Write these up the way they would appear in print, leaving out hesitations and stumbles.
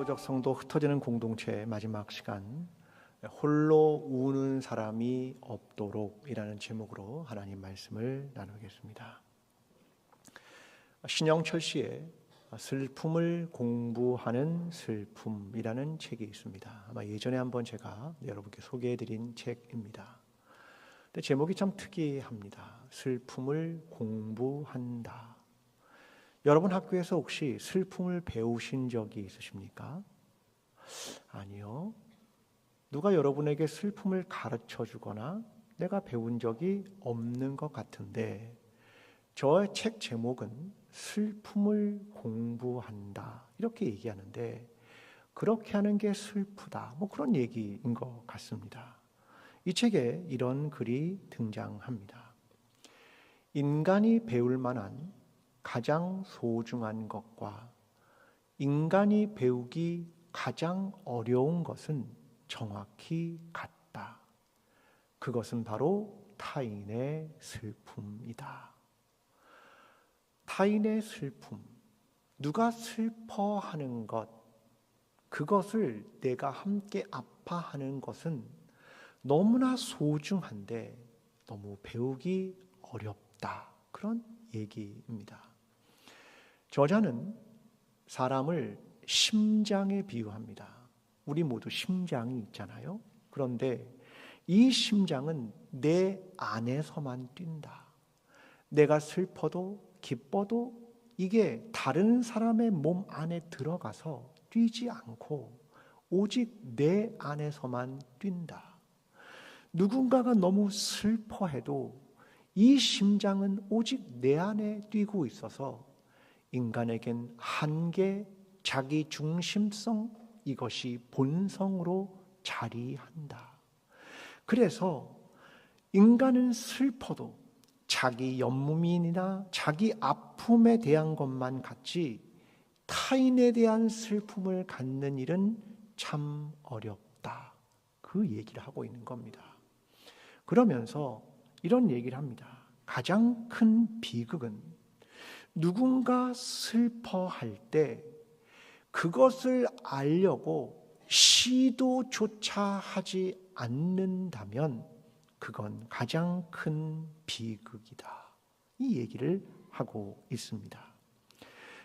초대교회적 성도 흩어지는 공동체의 마지막 시간, 홀로 우는 사람이 없도록이라는 제목으로 하나님 말씀을 나누겠습니다. 신영철 씨의 슬픔을 공부하는 슬픔이라는 책이 있습니다. 아마 예전에 한번 제가 여러분께 소개해드린 책입니다. 근데 제목이 참 특이합니다. 슬픔을 공부한다. 여러분 학교에서 혹시 슬픔을 배우신 적이 있으십니까? 아니요. 누가 여러분에게 슬픔을 가르쳐 주거나 내가 배운 적이 없는 것 같은데, 저의 책 제목은 슬픔을 공부한다 이렇게 얘기하는데, 그렇게 하는 게 슬프다 그런 얘기인 것 같습니다. 이 책에 이런 글이 등장합니다. 인간이 배울 만한 가장 소중한 것과 인간이 배우기 가장 어려운 것은 정확히 같다. 그것은 바로 타인의 슬픔이다. 타인의 슬픔, 누가 슬퍼하는 것, 그것을 내가 함께 아파하는 것은 너무나 소중한데 너무 배우기 어렵다. 그런 얘기입니다. 저자는 사람을 심장에 비유합니다. 우리 모두 심장이 있잖아요. 그런데 이 심장은 내 안에서만 뛴다. 내가 슬퍼도 기뻐도 이게 다른 사람의 몸 안에 들어가서 뛰지 않고 오직 내 안에서만 뛴다. 누군가가 너무 슬퍼해도 이 심장은 오직 내 안에 뛰고 있어서 인간에겐 한계, 자기 중심성, 이것이 본성으로 자리한다. 그래서 인간은 슬퍼도 자기 연민이나 자기 아픔에 대한 것만 갖지 타인에 대한 슬픔을 갖는 일은 참 어렵다. 그 얘기를 하고 있는 겁니다. 그러면서 이런 얘기를 합니다. 가장 큰 비극은 누군가 슬퍼할 때 그것을 알려고 시도조차 하지 않는다면 그건 가장 큰 비극이다. 이 얘기를 하고 있습니다.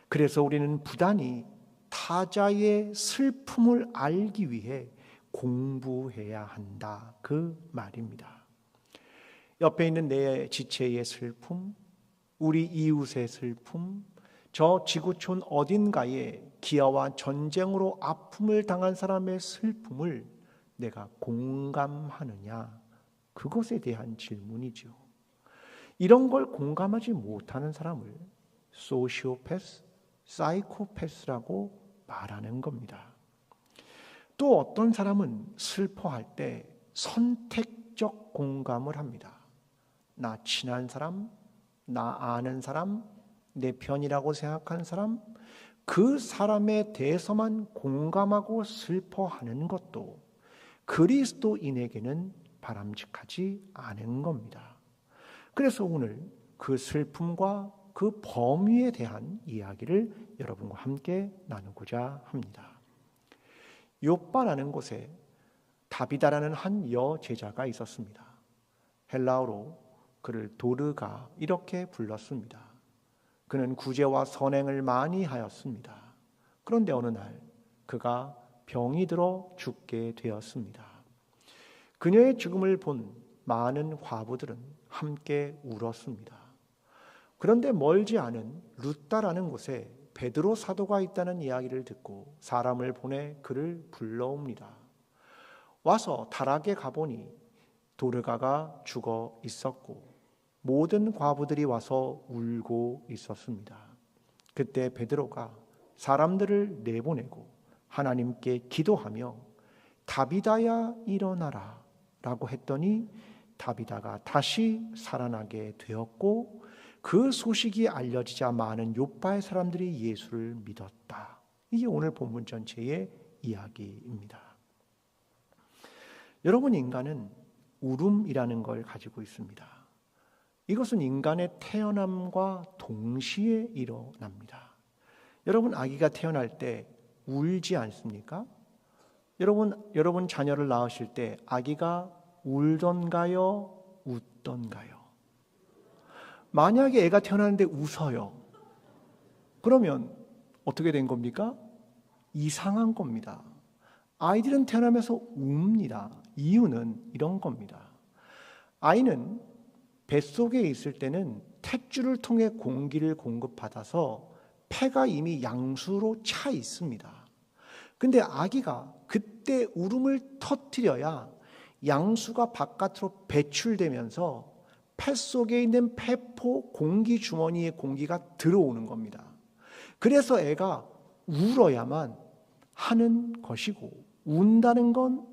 그래서 우리는 부단히 타자의 슬픔을 알기 위해 공부해야 한다. 그 말입니다. 옆에 있는 내 지체의 슬픔, 우리 이웃의 슬픔, 저 지구촌 어딘가에 기아와 전쟁으로 아픔을 당한 사람의 슬픔을 내가 공감하느냐? 그것에 대한 질문이죠. 이런 걸 공감하지 못하는 사람을 소시오패스, 사이코패스라고 말하는 겁니다. 또 어떤 사람은 슬퍼할 때 선택적 공감을 합니다. 나 친한 사람, 나 아는 사람, 내 편이라고 생각하는 사람, 그 사람에 대해서만 공감하고 슬퍼하는 것도 그리스도인에게는 바람직하지 않은 겁니다. 그래서 오늘 그 슬픔과 그 범위에 대한 이야기를 여러분과 함께 나누고자 합니다. 욥바라는 곳에 다비다라는 한 여제자가 있었습니다. 헬라어로 그를 도르가 이렇게 불렀습니다. 그는 구제와 선행을 많이 하였습니다. 그런데 어느 날 그가 병이 들어 죽게 되었습니다. 그녀의 죽음을 본 많은 과부들은 함께 울었습니다. 그런데 멀지 않은 루다라는 곳에 베드로 사도가 있다는 이야기를 듣고 사람을 보내 그를 불러옵니다. 와서 다락에 가보니 도르가가 죽어 있었고 모든 과부들이 와서 울고 있었습니다. 그때 베드로가 사람들을 내보내고 하나님께 기도하며 다비다야 일어나라 라고 했더니 다비다가 다시 살아나게 되었고 그 소식이 알려지자 많은 욥바의 사람들이 예수를 믿었다. 이게 오늘 본문 전체의 이야기입니다. 여러분, 인간은 울음이라는 걸 가지고 있습니다. 이것은 인간의 태어남과 동시에 일어납니다. 여러분, 아기가 태어날 때 울지 않습니까? 여러분 자녀를 낳으실 때 아기가 울던가요? 웃던가요? 만약에 애가 태어났는데 웃어요. 그러면 어떻게 된 겁니까? 이상한 겁니다. 아이들은 태어나면서 웁니다. 이유는 이런 겁니다. 아이는 뱃속에 있을 때는 탯줄을 통해 공기를 공급받아서 폐가 이미 양수로 차 있습니다. 근데 아기가 그때 울음을 터뜨려야 양수가 바깥으로 배출되면서 폐 속에 있는 폐포 공기 주머니에 공기가 들어오는 겁니다. 그래서 애가 울어야만 하는 것이고, 운다는 건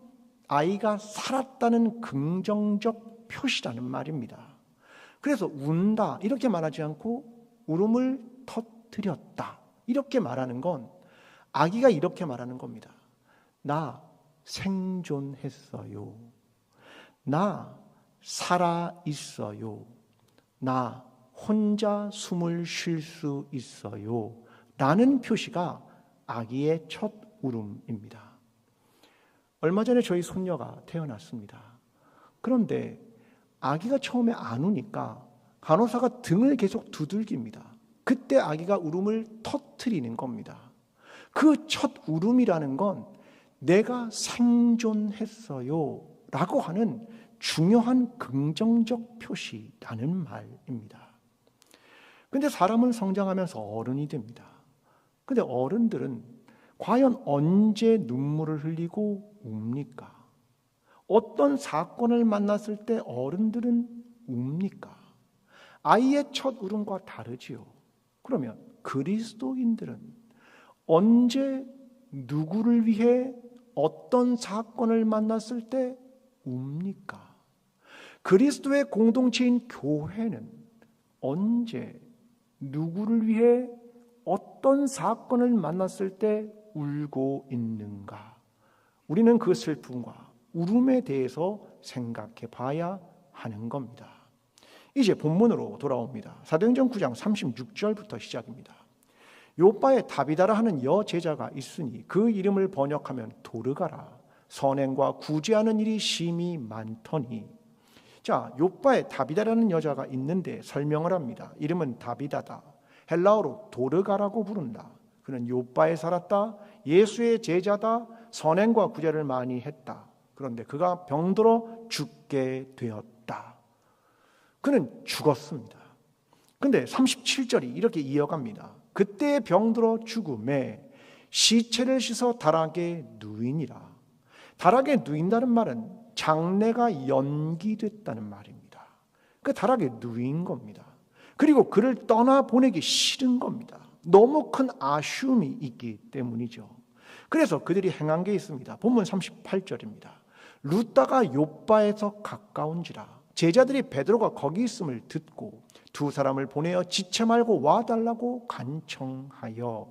아이가 살았다는 긍정적 표시라는 말입니다. 그래서 운다 이렇게 말하지 않고 울음을 터뜨렸다 이렇게 말하는 건 아기가 이렇게 말하는 겁니다. 나 생존했어요. 나 살아있어요. 나 혼자 숨을 쉴 수 있어요. 라는 표시가 아기의 첫 울음입니다. 얼마 전에 저희 손녀가 태어났습니다. 그런데 아기가 처음에 안 우니까 간호사가 등을 계속 두들깁니다. 그때 아기가 울음을 터뜨리는 겁니다. 그 첫 울음이라는 건 내가 생존했어요 라고 하는 중요한 긍정적 표시라는 말입니다. 근데 사람은 성장하면서 어른이 됩니다. 근데 어른들은 과연 언제 눈물을 흘리고 웁니까? 어떤 사건을 만났을 때 어른들은 웁니까? 아이의 첫 울음과 다르지요. 그러면 그리스도인들은 언제 누구를 위해 어떤 사건을 만났을 때 웁니까? 그리스도의 공동체인 교회는 언제 누구를 위해 어떤 사건을 만났을 때 울고 있는가? 우리는 그 슬픔과 울음에 대해서 생각해 봐야 하는 겁니다. 이제 본문으로 돌아옵니다. 사도행전 9장 36절부터 시작입니다. 요빠에 다비다라 하는 여제자가 있으니 그 이름을 번역하면 도르가라. 선행과 구제하는 일이 심히 많더니. 자, 요빠에 다비다라는 여자가 있는데 설명을 합니다. 이름은 다비다다. 헬라어로 도르가라고 부른다. 그는 요빠에 살았다. 예수의 제자다. 선행과 구제를 많이 했다. 그런데 그가 병들어 죽게 되었다. 그는 죽었습니다. 근데 37절이 이렇게 이어갑니다. 그때 병들어 죽음에 시체를 씻어 다락에 누이니라. 다락에 누인다는 말은 장례가 연기됐다는 말입니다. 그 다락에 누인 겁니다. 그리고 그를 떠나보내기 싫은 겁니다. 너무 큰 아쉬움이 있기 때문이죠. 그래서 그들이 행한 게 있습니다. 본문 38절입니다. 루다가 요빠에서 가까운지라 제자들이 베드로가 거기 있음을 듣고 두 사람을 보내어 지체 말고 와달라고 간청하여.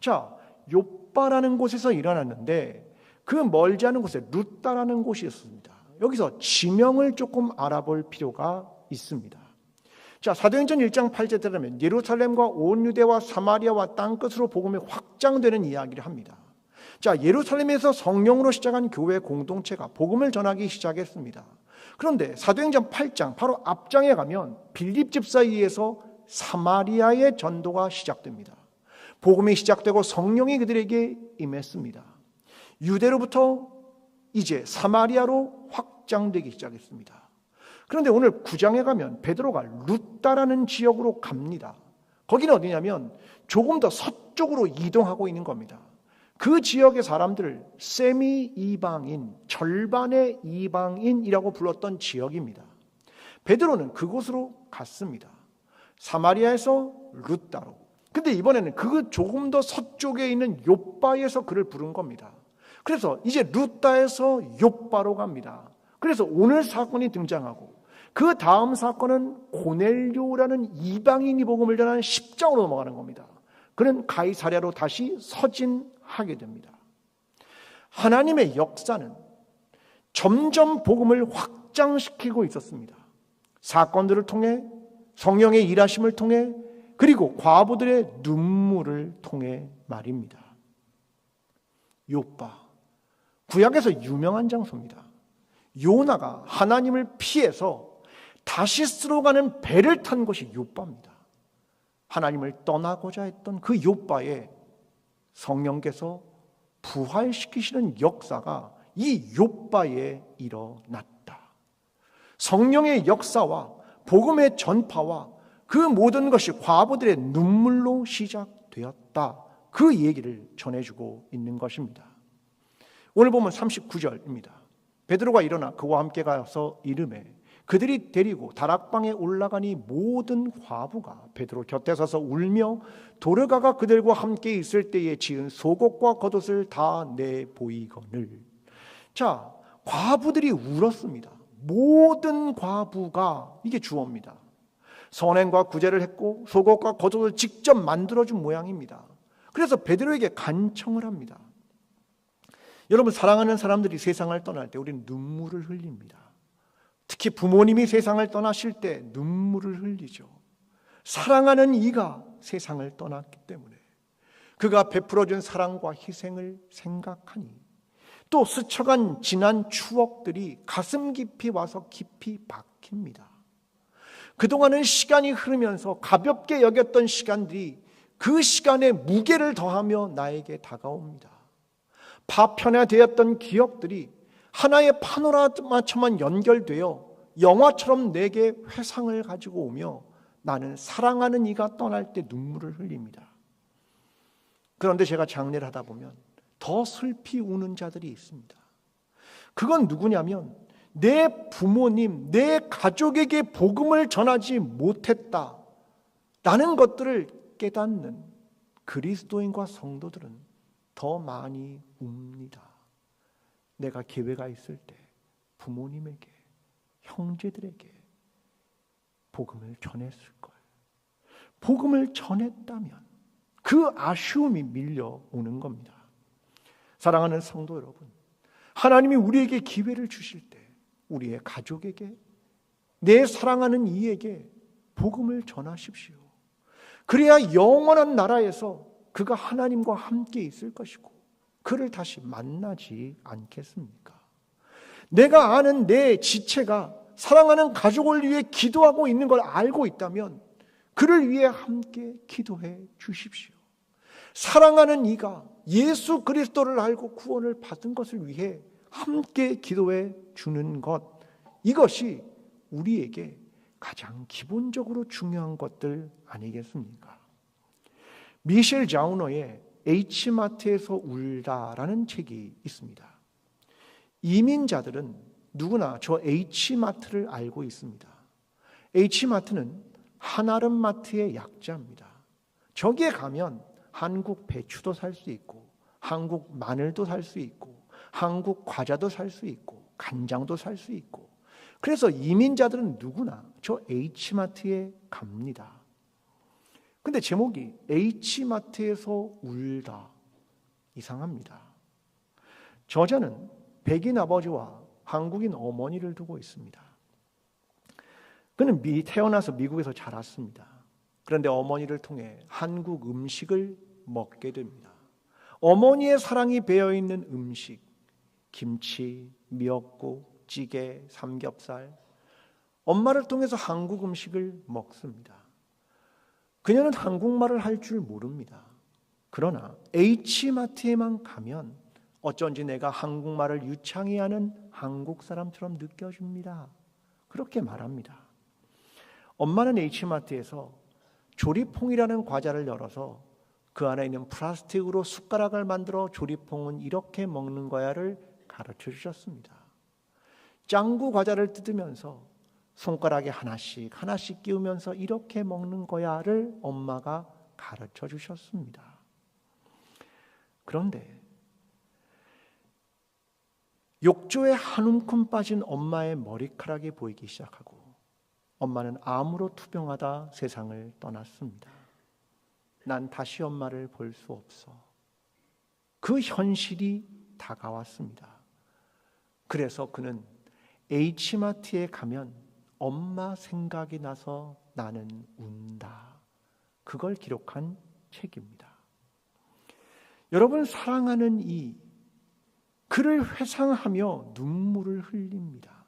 자, 요빠라는 곳에서 일어났는데 그 멀지 않은 곳에 루다라는 곳이 있습니다. 여기서 지명을 조금 알아볼 필요가 있습니다. 자, 사도행전 1장 8절에 따르면 예루살렘과 온 유대와 사마리아와 땅끝으로 복음이 확장되는 이야기를 합니다. 자, 예루살렘에서 성령으로 시작한 교회 공동체가 복음을 전하기 시작했습니다. 그런데 사도행전 8장 바로 앞장에 가면 빌립 집사에 의해서 사마리아의 전도가 시작됩니다. 복음이 시작되고 성령이 그들에게 임했습니다. 유대로부터 이제 사마리아로 확장되기 시작했습니다. 그런데 오늘 9장에 가면 베드로가 루다라는 지역으로 갑니다. 거기는 어디냐면 조금 더 서쪽으로 이동하고 있는 겁니다. 그 지역의 사람들을 세미 이방인, 절반의 이방인이라고 불렀던 지역입니다. 베드로는 그곳으로 갔습니다. 사마리아에서 루다로. 근데 이번에는 그 조금 더 서쪽에 있는 요빠에서 그를 부른 겁니다. 그래서 이제 루다에서 요빠로 갑니다. 그래서 오늘 사건이 등장하고 그 다음 사건은 고넬료라는 이방인이 복음을 전하는 10장으로 넘어가는 겁니다. 그는 가이사랴로 다시 서진하게 됩니다. 하나님의 역사는 점점 복음을 확장시키고 있었습니다. 사건들을 통해, 성령의 일하심을 통해, 그리고 과부들의 눈물을 통해 말입니다. 욥바. 구약에서 유명한 장소입니다. 요나가 하나님을 피해서 다시스로 가는 배를 탄 곳이 욥바입니다. 하나님을 떠나고자 했던 그 욥바에 성령께서 부활시키시는 역사가 이 욥바에 일어났다. 성령의 역사와 복음의 전파와 그 모든 것이 과부들의 눈물로 시작되었다. 그 얘기를 전해주고 있는 것입니다. 오늘 보면 39절입니다. 베드로가 일어나 그와 함께 가서 이르매 그들이 데리고 다락방에 올라가니 모든 과부가 베드로 곁에 서서 울며 도르가가 그들과 함께 있을 때에 지은 속옷과 겉옷을 다 내보이거늘. 자, 과부들이 울었습니다. 모든 과부가, 이게 주어입니다. 선행과 구제를 했고 속옷과 겉옷을 직접 만들어준 모양입니다. 그래서 베드로에게 간청을 합니다. 여러분, 사랑하는 사람들이 세상을 떠날 때 우리는 눈물을 흘립니다. 특히 부모님이 세상을 떠나실 때 눈물을 흘리죠. 사랑하는 이가 세상을 떠났기 때문에 그가 베풀어준 사랑과 희생을 생각하니 또 스쳐간 지난 추억들이 가슴 깊이 와서 깊이 박힙니다. 그동안은 시간이 흐르면서 가볍게 여겼던 시간들이 그 시간에 무게를 더하며 나에게 다가옵니다. 파편화되었던 기억들이 하나의 파노라마처럼 연결되어 영화처럼 내게 회상을 가지고 오며 나는 사랑하는 이가 떠날 때 눈물을 흘립니다. 그런데 제가 장례를 하다 보면 더 슬피 우는 자들이 있습니다. 그건 누구냐면 내 부모님, 내 가족에게 복음을 전하지 못했다라는 것들을 깨닫는 그리스도인과 성도들은 더 많이 웁니다. 내가 기회가 있을 때 부모님에게, 형제들에게 복음을 전했을 걸. 복음을 전했다면 그 아쉬움이 밀려오는 겁니다. 사랑하는 성도 여러분, 하나님이 우리에게 기회를 주실 때 우리의 가족에게, 내 사랑하는 이에게 복음을 전하십시오. 그래야 영원한 나라에서 그가 하나님과 함께 있을 것이고 그를 다시 만나지 않겠습니까? 내가 아는 내 지체가 사랑하는 가족을 위해 기도하고 있는 걸 알고 있다면 그를 위해 함께 기도해 주십시오. 사랑하는 이가 예수 그리스도를 알고 구원을 받은 것을 위해 함께 기도해 주는 것, 이것이 우리에게 가장 기본적으로 중요한 것들 아니겠습니까? 미셸 자우너의 H마트에서 울다라는 책이 있습니다. 이민자들은 누구나 저 H마트를 알고 있습니다. H마트는 한아름마트의 약자입니다. 저기에 가면 한국 배추도 살 수 있고 한국 마늘도 살 수 있고 한국 과자도 살 수 있고 간장도 살 수 있고, 그래서 이민자들은 누구나 저 H마트에 갑니다. 근데 제목이 H마트에서 울다, 이상합니다. 저자는 백인 아버지와 한국인 어머니를 두고 있습니다. 그는 태어나서 미국에서 자랐습니다. 그런데 어머니를 통해 한국 음식을 먹게 됩니다. 어머니의 사랑이 배어있는 음식, 김치, 미역국, 찌개, 삼겹살, 엄마를 통해서 한국 음식을 먹습니다. 그녀는 한국말을 할 줄 모릅니다. 그러나 H마트에만 가면 어쩐지 내가 한국말을 유창히 하는 한국 사람처럼 느껴집니다. 그렇게 말합니다. 엄마는 H마트에서 조리퐁이라는 과자를 열어서 그 안에 있는 플라스틱으로 숟가락을 만들어 조리퐁은 이렇게 먹는 거야를 가르쳐 주셨습니다. 짱구 과자를 뜯으면서 손가락에 하나씩 하나씩 끼우면서 이렇게 먹는 거야를 엄마가 가르쳐 주셨습니다. 그런데 욕조에 한 움큼 빠진 엄마의 머리카락이 보이기 시작하고 엄마는 암으로 투병하다 세상을 떠났습니다. 난 다시 엄마를 볼 수 없어. 그 현실이 다가왔습니다. 그래서 그는 H마트에 가면 엄마 생각이 나서 나는 운다. 그걸 기록한 책입니다. 여러분, 사랑하는 이 그를 회상하며 눈물을 흘립니다.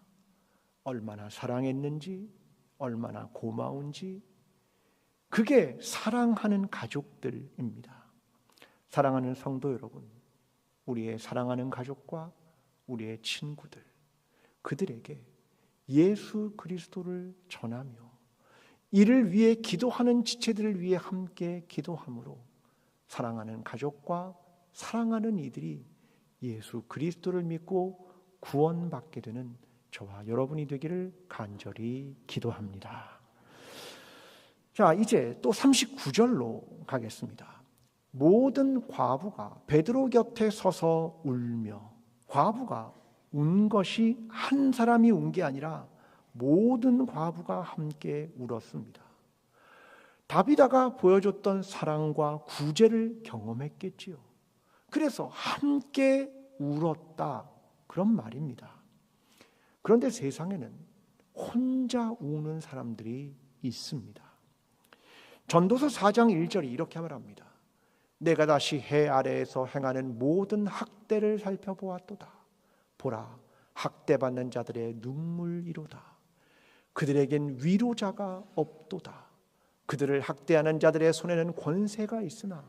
얼마나 사랑했는지, 얼마나 고마운지. 그게 사랑하는 가족들입니다. 사랑하는 성도 여러분, 우리의 사랑하는 가족과 우리의 친구들, 그들에게 예수 그리스도를 전하며 이를 위해 기도하는 지체들을 위해 함께 기도함으로 사랑하는 가족과 사랑하는 이들이 예수 그리스도를 믿고 구원받게 되는 저와 여러분이 되기를 간절히 기도합니다. 자, 이제 또 39절로 가겠습니다. 모든 과부가 베드로 곁에 서서 울며, 과부가 운 것이 한 사람이 운 게 아니라 모든 과부가 함께 울었습니다. 다비다가 보여줬던 사랑과 구제를 경험했겠지요. 그래서 함께 울었다, 그런 말입니다. 그런데 세상에는 혼자 우는 사람들이 있습니다. 전도서 4장 1절이 이렇게 말합니다. 내가 다시 해 아래에서 행하는 모든 학대를 살펴보았도다. 보라, 학대받는 자들의 눈물이로다. 그들에겐 위로자가 없도다. 그들을 학대하는 자들의 손에는 권세가 있으나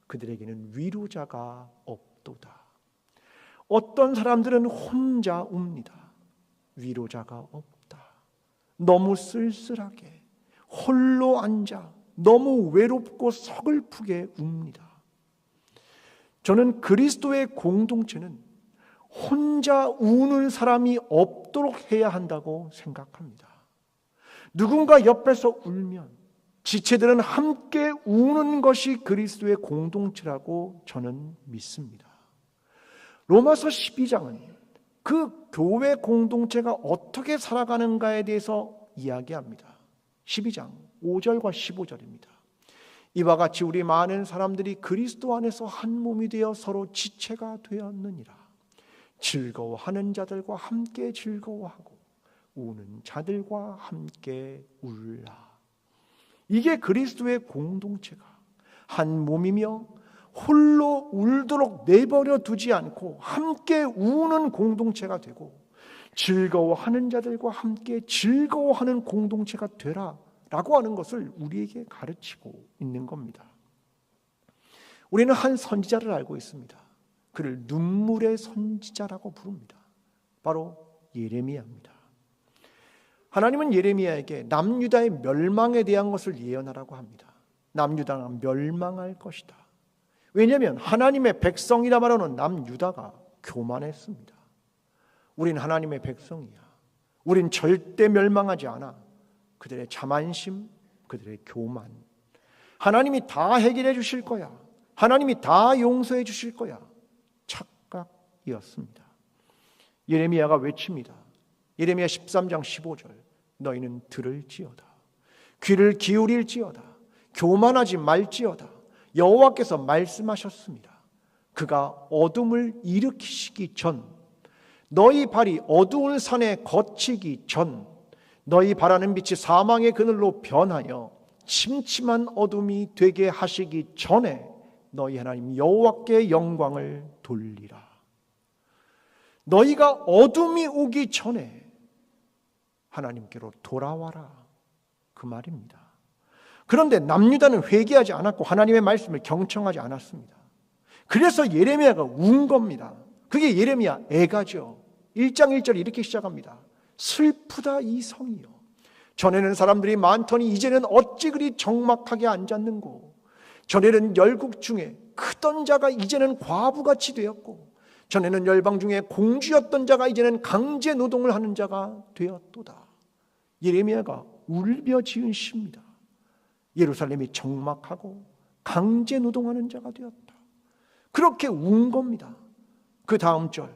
그들에게는 위로자가 없도다. 어떤 사람들은 혼자 웁니다. 위로자가 없다. 너무 쓸쓸하게 홀로 앉아 너무 외롭고 서글프게 웁니다. 저는 그리스도의 공동체는 혼자 우는 사람이 없도록 해야 한다고 생각합니다. 누군가 옆에서 울면 지체들은 함께 우는 것이 그리스도의 공동체라고 저는 믿습니다. 로마서 12장은 그 교회 공동체가 어떻게 살아가는가에 대해서 이야기합니다. 12장 5절과 15절입니다. 이와 같이 우리 많은 사람들이 그리스도 안에서 한 몸이 되어 서로 지체가 되었느니라. 즐거워하는 자들과 함께 즐거워하고 우는 자들과 함께 울라. 이게 그리스도의 공동체가 한 몸이며 홀로 울도록 내버려 두지 않고 함께 우는 공동체가 되고 즐거워하는 자들과 함께 즐거워하는 공동체가 되라 라고 하는 것을 우리에게 가르치고 있는 겁니다. 우리는 한 선지자를 알고 있습니다. 그를 눈물의 선지자라고 부릅니다. 바로 예레미야입니다. 하나님은 예레미야에게 남유다의 멸망에 대한 것을 예언하라고 합니다. 남유다가 멸망할 것이다. 왜냐하면 하나님의 백성이라 말하는 남유다가 교만했습니다. 우린 하나님의 백성이야. 우린 절대 멸망하지 않아. 그들의 자만심, 그들의 교만. 하나님이 다 해결해 주실 거야. 하나님이 다 용서해 주실 거야. 착각이었습니다. 예레미야가 외칩니다. 예레미야 13장 15절. 너희는 들을지어다. 귀를 기울일지어다. 교만하지 말지어다. 여호와께서 말씀하셨습니다. 그가 어둠을 일으키시기 전, 너희 발이 어두운 산에 거치기 전, 너희 바라는 빛이 사망의 그늘로 변하여 침침한 어둠이 되게 하시기 전에 너희 하나님 여호와께 영광을 돌리라. 너희가 어둠이 오기 전에 하나님께로 돌아와라, 그 말입니다. 그런데 남유다는 회개하지 않았고 하나님의 말씀을 경청하지 않았습니다. 그래서 예레미야가 운 겁니다. 그게 예레미야 애가죠. 1장 1절 이렇게 시작합니다. 슬프다 이 성이요, 전에는 사람들이 많더니 이제는 어찌 그리 적막하게 앉았는고. 전에는 열국 중에 크던 자가 이제는 과부같이 되었고, 전에는 열방 중에 공주였던 자가 이제는 강제 노동을 하는 자가 되었도다. 예레미야가 울며 지은 시입니다. 예루살렘이 적막하고 강제 노동하는 자가 되었다. 그렇게 운 겁니다. 그 다음 절,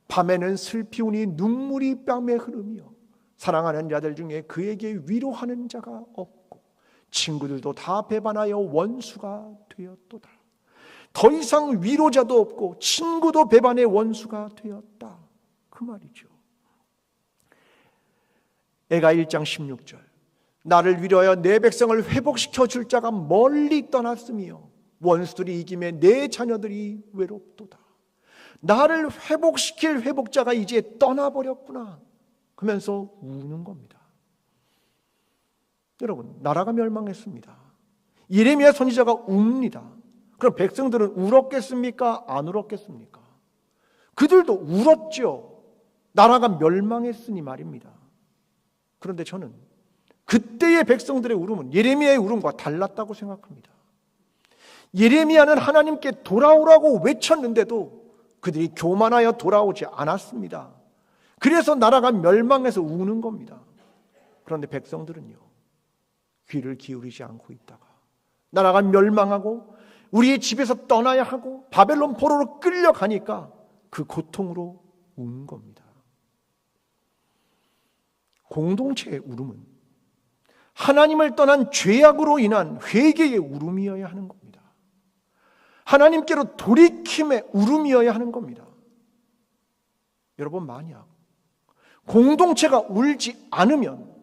밤에는 슬피 우니 눈물이 뺨에 흐르며 사랑하는 자들 중에 그에게 위로하는 자가 없고 친구들도 다 배반하여 원수가 되었도다. 더 이상 위로자도 없고 친구도 배반의 원수가 되었다, 그 말이죠. 애가 1장 16절, 나를 위로하여 내 백성을 회복시켜 줄 자가 멀리 떠났으며 원수들이 이김에 내 자녀들이 외롭도다. 나를 회복시킬 회복자가 이제 떠나버렸구나 하면서 우는 겁니다. 여러분, 나라가 멸망했습니다. 예레미야 선지자가 웁니다. 그럼 백성들은 울었겠습니까? 안 울었겠습니까? 그들도 울었죠. 나라가 멸망했으니 말입니다. 그런데 저는 그때의 백성들의 울음은 예레미야의 울음과 달랐다고 생각합니다. 예레미야는 하나님께 돌아오라고 외쳤는데도 그들이 교만하여 돌아오지 않았습니다. 그래서 나라가 멸망해서 우는 겁니다. 그런데 백성들은요, 귀를 기울이지 않고 있다가 나라가 멸망하고 우리의 집에서 떠나야 하고 바벨론 포로로 끌려가니까 그 고통으로 우는 겁니다. 공동체의 울음은 하나님을 떠난 죄악으로 인한 회개의 울음이어야 하는 겁니다. 하나님께로 돌이킴의 울음이어야 하는 겁니다. 여러분, 만약 공동체가 울지 않으면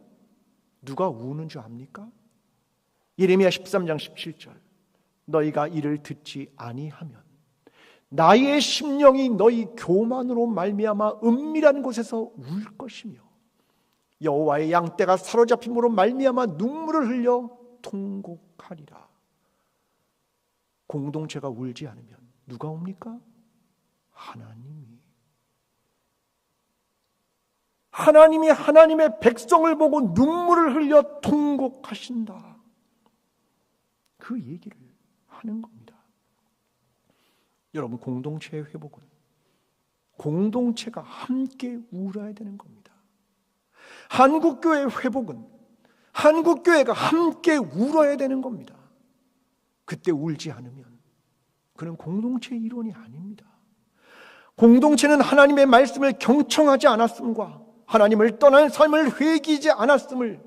누가 우는 줄 압니까? 예레미야 13장 17절, 너희가 이를 듣지 아니하면 나의 심령이 너희 교만으로 말미암아 은밀한 곳에서 울 것이며 여호와의 양떼가 사로잡힘으로 말미암아 눈물을 흘려 통곡하리라. 공동체가 울지 않으면 누가 옵니까? 하나님이 하나님의 백성을 보고 눈물을 흘려 통곡하신다. 그 얘기를 하는 겁니다. 여러분, 공동체의 회복은 공동체가 함께 울어야 되는 겁니다. 한국교회의 회복은 한국교회가 함께 울어야 되는 겁니다. 그때 울지 않으면 그는 공동체의 일원이 아닙니다. 공동체는 하나님의 말씀을 경청하지 않았음과 하나님을 떠난 삶을 회개하지 않았음을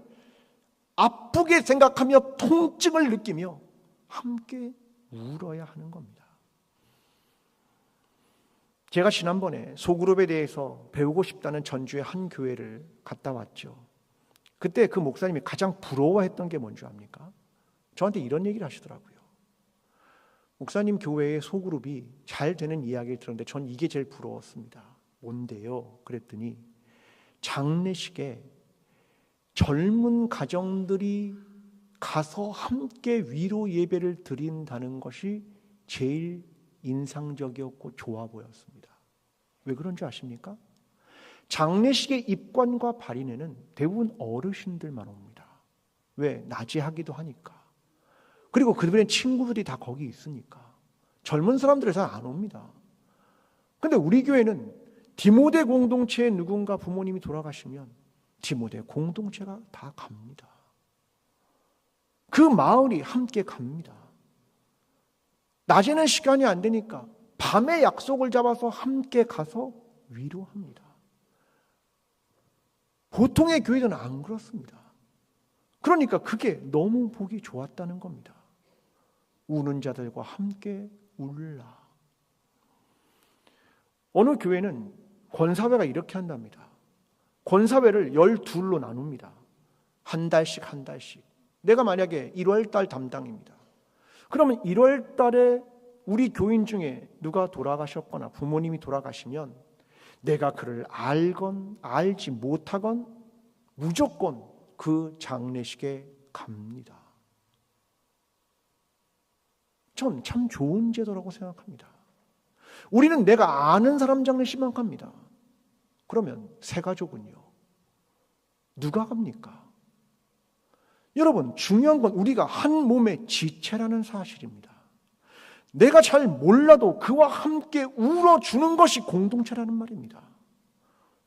아프게 생각하며 통증을 느끼며 함께 울어야 하는 겁니다. 제가 지난번에 소그룹에 대해서 배우고 싶다는 전주의 한 교회를 갔다 왔죠. 그때 그 목사님이 가장 부러워했던 게 뭔지 압니까? 저한테 이런 얘기를 하시더라고요. 목사님 교회의 소그룹이 잘 되는 이야기를 들었는데 전 이게 제일 부러웠습니다. 뭔데요? 그랬더니 장례식에 젊은 가정들이 가서 함께 위로 예배를 드린다는 것이 제일 인상적이었고 좋아 보였습니다. 왜 그런지 아십니까? 장례식의 입관과 발인에는 대부분 어르신들만 옵니다. 왜? 낮에 하기도 하니까. 그리고 그들의 친구들이 다 거기 있으니까. 젊은 사람들은 잘 안 옵니다. 그런데 우리 교회는 디모데 공동체에 누군가 부모님이 돌아가시면 디모데 공동체가 다 갑니다. 그 마을이 함께 갑니다. 낮에는 시간이 안 되니까 밤에 약속을 잡아서 함께 가서 위로합니다. 보통의 교회는 안 그렇습니다. 그러니까 그게 너무 보기 좋았다는 겁니다. 우는 자들과 함께 울라. 어느 교회는 권사회가 이렇게 한답니다. 권사회를 12로 나눕니다. 한 달씩. 내가 만약에 1월 달 담당입니다. 그러면 1월 달에 우리 교인 중에 누가 돌아가셨거나 부모님이 돌아가시면 내가 그를 알건 알지 못하건 무조건 그 장례식에 갑니다. 전 참 좋은 제도라고 생각합니다. 우리는 내가 아는 사람 장례식만 갑니다. 그러면 새 가족은요? 누가 갑니까? 여러분, 중요한 건 우리가 한 몸의 지체라는 사실입니다. 내가 잘 몰라도 그와 함께 울어주는 것이 공동체라는 말입니다.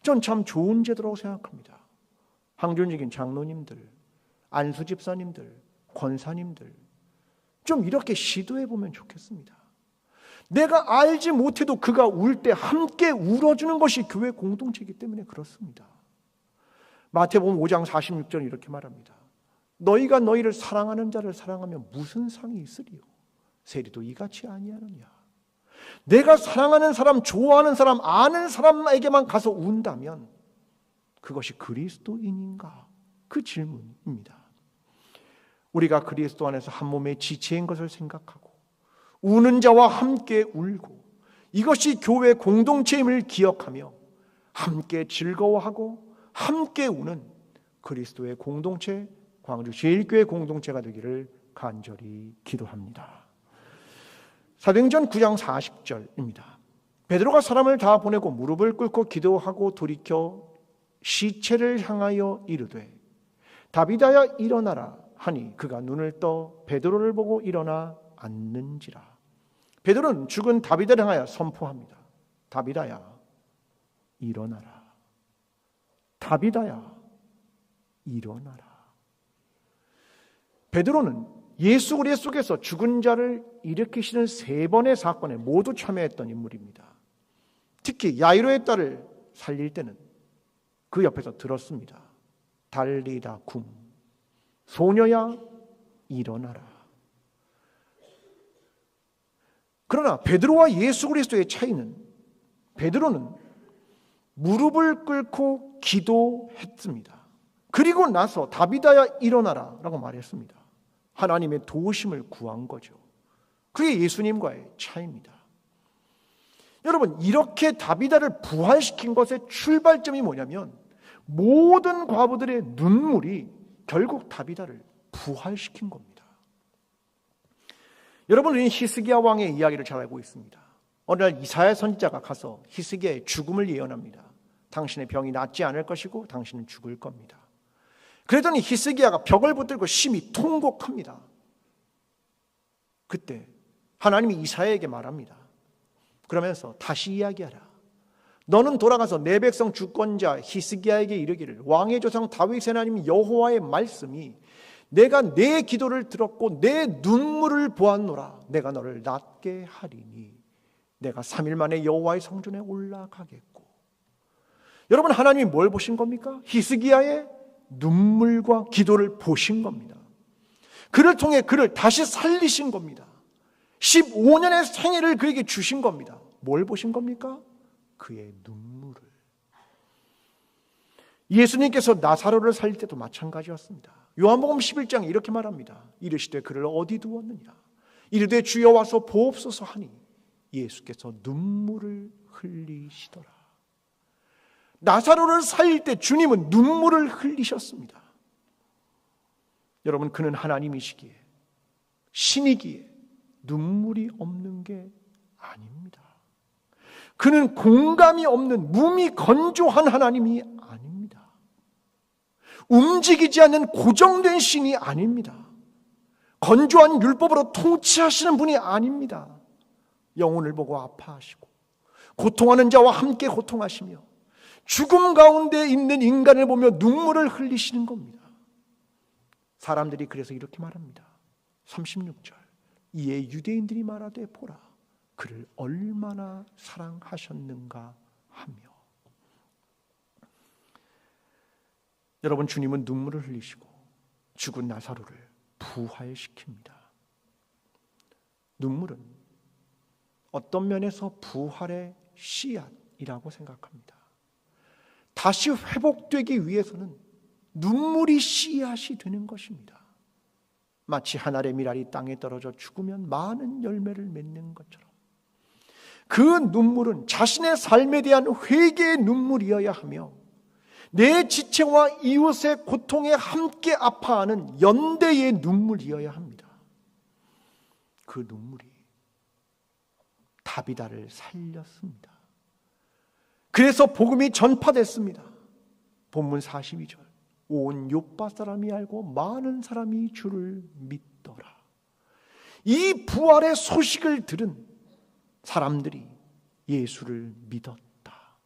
전 참 좋은 제도라고 생각합니다. 항존직인 장로님들, 안수집사님들, 권사님들 좀 이렇게 시도해보면 좋겠습니다. 내가 알지 못해도 그가 울 때 함께 울어주는 것이 교회 공동체이기 때문에 그렇습니다. 마태복음 5장 46절 이렇게 말합니다. 너희가 너희를 사랑하는 자를 사랑하면 무슨 상이 있으리요? 세리도 이같이 아니하느냐. 내가 사랑하는 사람, 좋아하는 사람, 아는 사람에게만 가서 운다면 그것이 그리스도인인가? 그 질문입니다. 우리가 그리스도 안에서 한 몸의 지체인 것을 생각하고 우는 자와 함께 울고 이것이 교회 공동체임을 기억하며 함께 즐거워하고 함께 우는 그리스도의 공동체, 광주 제1교회 공동체가 되기를 간절히 기도합니다. 사도행전 9장 40절입니다. 베드로가 사람을 다 보내고 무릎을 꿇고 기도하고 돌이켜 시체를 향하여 이르되 다비다야 일어나라 하니 그가 눈을 떠 베드로를 보고 일어나 앉는지라. 베드로는 죽은 다비다를 향하여 선포합니다. 다비다야 일어나라. 다비다야 일어나라. 베드로는 예수 그리스도 속에서 죽은 자를 일으키시는 3번의 사건에 모두 참여했던 인물입니다. 특히 야이로의 딸을 살릴 때는 그 옆에서 들었습니다. 달리다 쿰, 소녀야 일어나라. 그러나 베드로와 예수 그리스도의 차이는 베드로는 무릎을 꿇고 기도했습니다. 그리고 나서 다비다야 일어나라 라고 말했습니다. 하나님의 도우심을 구한 거죠. 그게 예수님과의 차이입니다. 여러분, 이렇게 다비다를 부활시킨 것의 출발점이 뭐냐면 모든 과부들의 눈물이 결국 다비다를 부활시킨 겁니다. 여러분, 우리는 히스기야 왕의 이야기를 잘 알고 있습니다. 어느 날 이사야 선지자가 가서 히스기야의 죽음을 예언합니다. 당신의 병이 낫지 않을 것이고 당신은 죽을 겁니다. 그러더니 히스기야가 벽을 붙들고 심히 통곡합니다. 그때 하나님이 이사야에게 말합니다. 그러면서 다시 이야기하라. 너는 돌아가서 내 백성 주권자 히스기야에게 이르기를 왕의 조상 다윗의 하나님 여호와의 말씀이 내가 내 기도를 들었고 내 눈물을 보았노라. 내가 너를 낫게 하리니 내가 3일 만에 여호와의 성전에 올라가겠고. 여러분, 하나님이 뭘 보신 겁니까? 히스기야의 눈물과 기도를 보신 겁니다. 그를 통해 그를 다시 살리신 겁니다. 15년의 생애를 그에게 주신 겁니다. 뭘 보신 겁니까? 그의 눈물을. 예수님께서 나사로를 살릴 때도 마찬가지였습니다. 요한복음 11장에 이렇게 말합니다. 이르시되 그를 어디 두었느냐? 이르되 주여 와서 보옵소서 하니 예수께서 눈물을 흘리시더라. 나사로를 살릴 때 주님은 눈물을 흘리셨습니다. 여러분, 그는 하나님이시기에 신이기에 눈물이 없는 게 아닙니다. 그는 공감이 없는 몸이 건조한 하나님이 아닙니다. 움직이지 않는 고정된 신이 아닙니다. 건조한 율법으로 통치하시는 분이 아닙니다. 영혼을 보고 아파하시고 고통하는 자와 함께 고통하시며 죽음 가운데 있는 인간을 보며 눈물을 흘리시는 겁니다. 사람들이 그래서 이렇게 말합니다. 36절. 이에 유대인들이 말하되 보라 그를 얼마나 사랑하셨는가 하며. 여러분, 주님은 눈물을 흘리시고 죽은 나사로를 부활시킵니다. 눈물은 어떤 면에서 부활의 씨앗이라고 생각합니다. 다시 회복되기 위해서는 눈물이 씨앗이 되는 것입니다. 마치 한 알의 밀알이 땅에 떨어져 죽으면 많은 열매를 맺는 것처럼 그 눈물은 자신의 삶에 대한 회개의 눈물이어야 하며 내 지체와 이웃의 고통에 함께 아파하는 연대의 눈물이어야 합니다. 그 눈물이 다비다를 살렸습니다. 그래서 복음이 전파됐습니다. 본문 42절. 온 요파 사람이 알고 많은 사람이 주를 믿더라. 이 부활의 소식을 들은 사람들이 예수를 믿었다.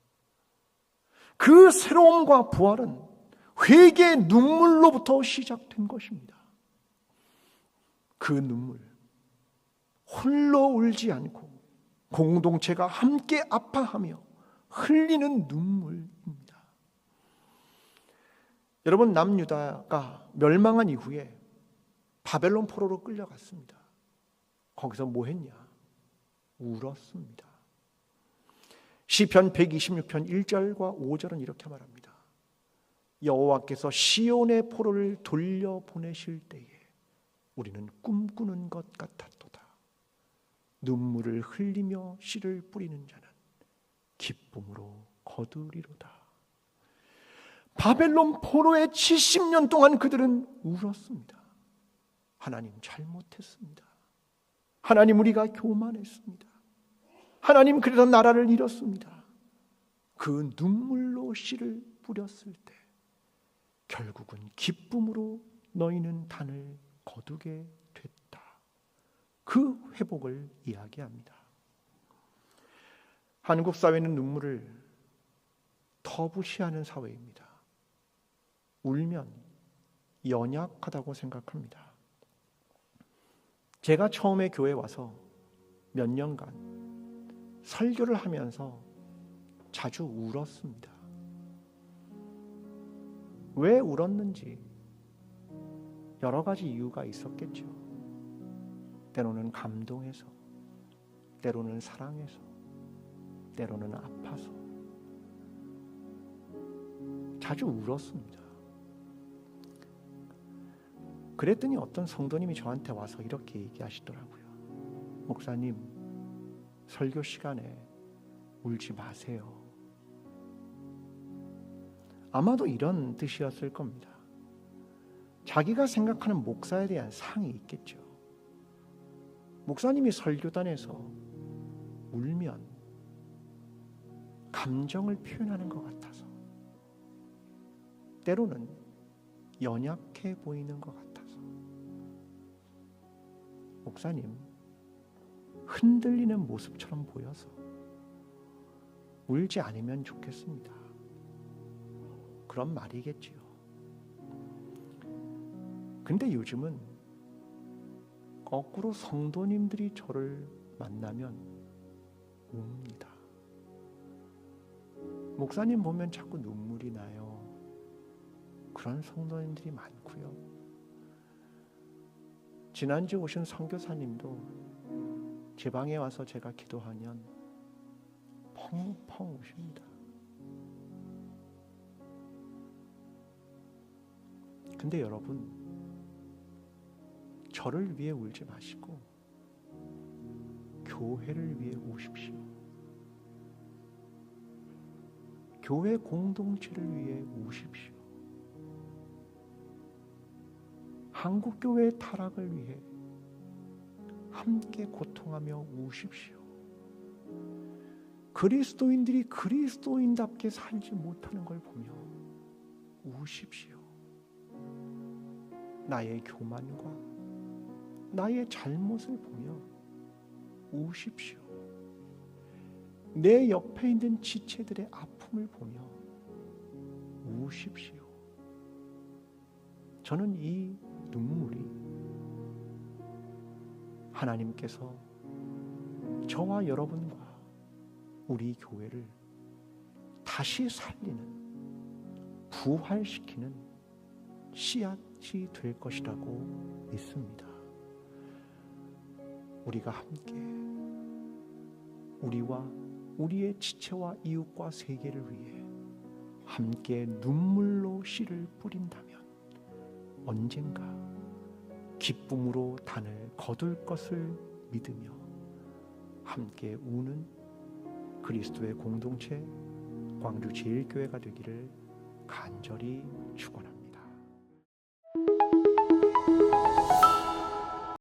그 새로움과 부활은 회개의 눈물로부터 시작된 것입니다. 그 눈물, 홀로 울지 않고 공동체가 함께 아파하며 흘리는 눈물입니다. 여러분, 남유다가 멸망한 이후에 바벨론 포로로 끌려갔습니다. 거기서 뭐 했냐? 울었습니다. 시편 126편 1절과 5절은 이렇게 말합니다. 여호와께서 시온의 포로를 돌려보내실 때에 우리는 꿈꾸는 것 같았도다. 눈물을 흘리며 씨를 뿌리는 자는 기쁨으로 거두리로다. 바벨론 포로의 70년 동안 그들은 울었습니다. 하나님 잘못했습니다. 하나님 우리가 교만했습니다. 하나님 그래서 나라를 잃었습니다. 그 눈물로 씨를 뿌렸을 때 결국은 기쁨으로 너희는 단을 거두게 됐다. 그 회복을 이야기합니다. 한국 사회는 눈물을 터부시하는 사회입니다. 울면 연약하다고 생각합니다. 제가 처음에 교회에 와서 몇 년간 설교를 하면서 자주 울었습니다. 왜 울었는지 여러 가지 이유가 있었겠죠. 때로는 감동해서, 때로는 사랑해서, 때로는 아파서 자주 울었습니다. 그랬더니 어떤 성도님이 저한테 와서 이렇게 얘기하시더라고요. 목사님, 설교 시간에 울지 마세요. 아마도 이런 뜻이었을 겁니다. 자기가 생각하는 목사에 대한 상이 있겠죠. 목사님이 설교단에서 울면 감정을 표현하는 것 같아서, 때로는 연약해 보이는 것 같아서, 목사님 흔들리는 모습처럼 보여서 울지 않으면 좋겠습니다. 그런 말이겠지요. 근데 요즘은 거꾸로 성도님들이 저를 만나면 웁니다. 목사님 보면 자꾸 눈물이 나요. 그런 성도님들이 많고요. 지난주에 오신 선교사님도 제 방에 와서 제가 기도하면 펑펑 우십니다. 근데 여러분, 저를 위해 울지 마시고 교회를 위해 우십시오. 교회 공동체를 위해 우십시오. 한국교회의 타락을 위해 함께 고통하며 우십시오. 그리스도인들이 그리스도인답게 살지 못하는 걸 보며 우십시오. 나의 교만과 나의 잘못을 보며 우십시오. 내 옆에 있는 지체들의 아픔을 보며 우십시오. 저는 이 눈물이 하나님께서 저와 여러분과 우리 교회를 다시 살리는, 부활시키는 씨앗이 될 것이라고 믿습니다. 우리가 함께 우리와 우리의 지체와 이웃과 세계를 위해 함께 눈물로 씨를 뿌린다면 언젠가 기쁨으로 단을 거둘 것을 믿으며 함께 우는 그리스도의 공동체 광주 제일교회가 되기를 간절히 축원합니다.